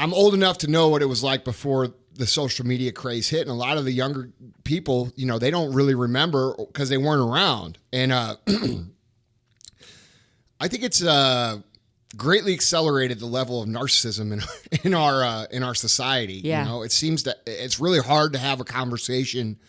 I'm old enough to know what it was like before the social media craze hit, and a lot of the younger people, you know, they don't really remember because they weren't around. And I think it's greatly accelerated the level of narcissism in our society. Yeah. You know, it seems that it's really hard to have a conversation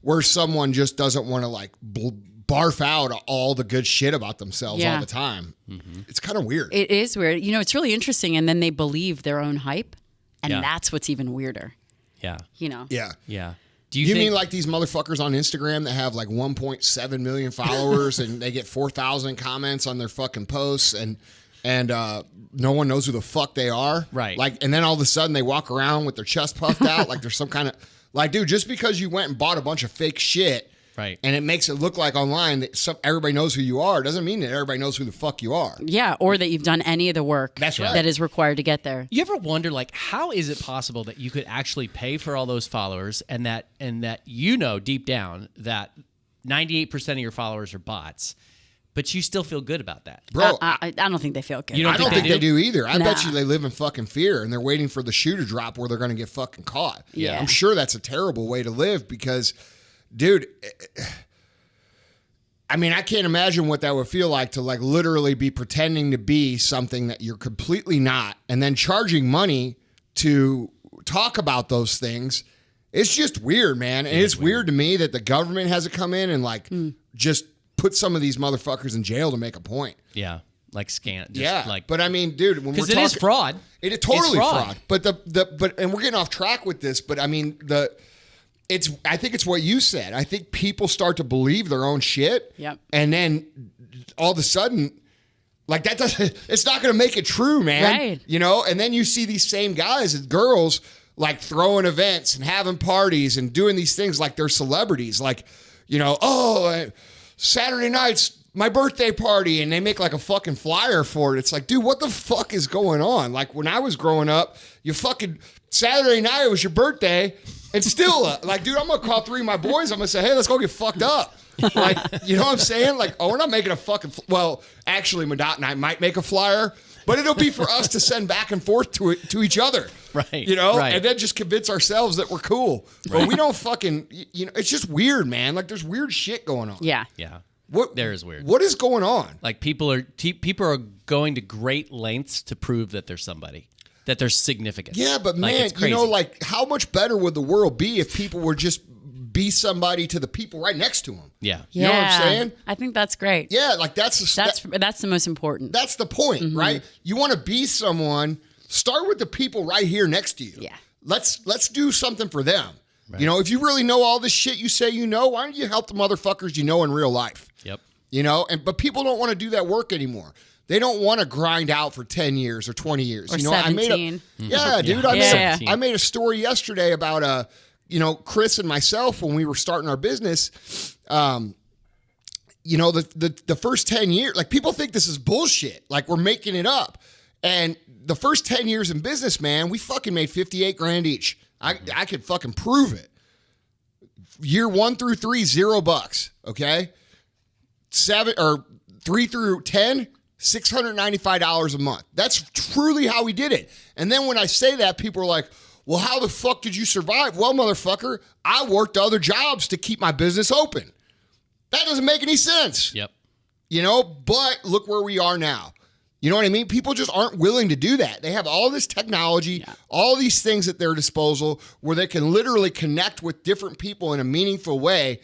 where someone just doesn't want to like barf out all the good shit about themselves all the time. Mm-hmm. It's kind of weird. It is weird. You know, it's really interesting. And then they believe their own hype. And that's what's even weirder. Yeah. You know? Yeah. Do you mean like these motherfuckers on Instagram that have like 1.7 million followers and they get 4,000 comments on their fucking posts and no one knows who the fuck they are? Right. Like, and then all of a sudden they walk around with their chest puffed out like there's some kind of, like, dude, just because you went and bought a bunch of fake shit, right, and it makes it look like online that everybody knows who you are, doesn't mean that everybody knows who the fuck you are. Yeah, or that you've done any of the work that is required to get there. You ever wonder, like, how is it possible that you could actually pay for all those followers and that you know deep down that 98% of your followers are bots, but you still feel good about that? Bro, I don't think they feel good. I don't think they do either. I bet you they live in fucking fear and they're waiting for the shoe to drop where they're going to get fucking caught. Yeah. I'm sure that's a terrible way to live because, dude, I mean, I can't imagine what that would feel like to like literally be pretending to be something that you're completely not and then charging money to talk about those things. It's just weird, man. And it's weird to me that the government hasn't come in and like just put some of these motherfuckers in jail to make a point. Yeah. Like scam. But I mean, dude, when we're talking, because it is fraud. It is totally fraud. But and we're getting off track with this, but I mean, I think it's what you said. I think people start to believe their own shit. Yep. And then all of a sudden, like it's not going to make it true, man. Right. You know, and then you see these same guys and girls like throwing events and having parties and doing these things like they're celebrities. Like, you know, Saturday night's my birthday party, and they make like a fucking flyer for it. It's like, dude, what the fuck is going on? Like when I was growing up, you fucking Saturday night was your birthday, and still like, dude, I'm gonna call 3 of my boys. I'm gonna say, hey, let's go get fucked up. Like, you know what I'm saying? Like, we're not making a fucking. Well, actually, Madot and I might make a flyer, but it'll be for us to send back and forth to each other. Right. You know, right. and then just convince ourselves that we're cool. Right. But we don't fucking. You know, it's just weird, man. Like, there's weird shit going on. Yeah. Yeah. What there is weird. What is going on? Like people are going to great lengths to prove that they're somebody, that they're significant. Yeah, but like, man, you know, like how much better would the world be if people were just be somebody to the people right next to them? Yeah. You know what I'm saying? I think that's great. Yeah, like that's the most important. That's the point, right? You want to be someone. Start with the people right here next to you. Yeah. Let's do something for them. Right. You know, if you really know all this shit you say you know, why don't you help the motherfuckers you know in real life? Yep. You know, but people don't want to do that work anymore. They don't want to grind out for 10 years or 20 years. Or you know, 17. I made a story yesterday about Chris and myself when we were starting our business. You know, the first 10 years, like people think this is bullshit. Like we're making it up. And the first 10 years in business, man, we fucking made 58 grand each. I could fucking prove it. Year 1 through 3, $0. Okay. 3 through 10, $695 a month. That's truly how we did it. And then when I say that, people are like, well, how the fuck did you survive? Well, motherfucker, I worked other jobs to keep my business open. That doesn't make any sense. Yep. You know, but look where we are now. You know what I mean? People just aren't willing to do that. They have all this technology, all these things at their disposal where they can literally connect with different people in a meaningful way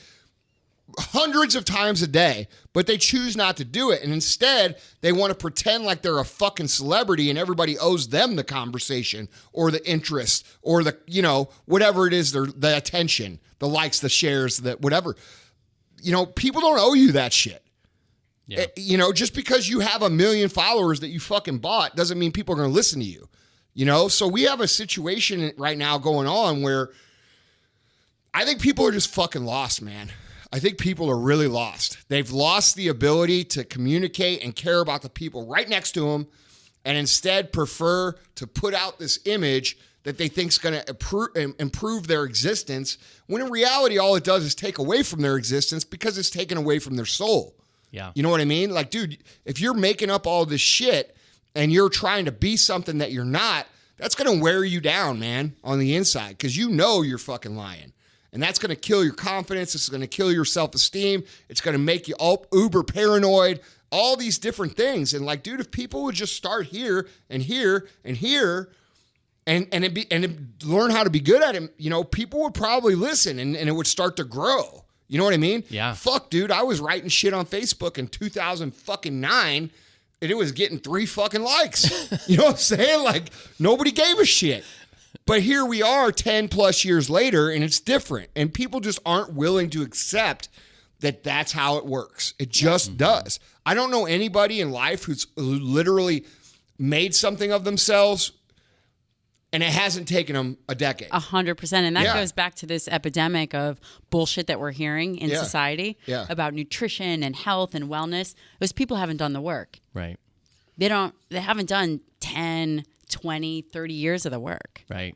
hundreds of times a day, but they choose not to do it. And instead, they want to pretend like they're a fucking celebrity and everybody owes them the conversation or the interest or the, you know, whatever it is, the attention, the likes, the shares, the whatever. You know, people don't owe you that shit. Yeah. You know, just because you have 1 million followers that you fucking bought doesn't mean people are going to listen to you. You know, so we have a situation right now going on where I think people are just fucking lost, man. I think people are really lost. They've lost the ability to communicate and care about the people right next to them and instead prefer to put out this image that they think is going to improve their existence, when in reality, all it does is take away from their existence because it's taken away from their soul. Yeah. You know what I mean? Like, dude, if you're making up all this shit and you're trying to be something that you're not, that's going to wear you down, man, on the inside, because you know you're fucking lying. And that's going to kill your confidence. It's going to kill your self-esteem. It's going to make you uber paranoid, all these different things. And like, dude, if people would just start here and here and here and learn how to be good at it, you know, people would probably listen and it would start to grow. You know what I mean? Yeah. Fuck, dude, I was writing shit on Facebook in 2009 and it was getting 3 fucking likes. You know what I'm saying? Like, nobody gave a shit. But here we are 10 plus years later, and it's different. And people just aren't willing to accept that that's how it works. It just does. I don't know anybody in life who literally made something of themselves, and it hasn't taken them a decade. 100%. And that goes back to this epidemic of bullshit that we're hearing in society about nutrition and health and wellness. Those people haven't done the work. Right. They haven't done 10, 20, 30 years of the work. Right.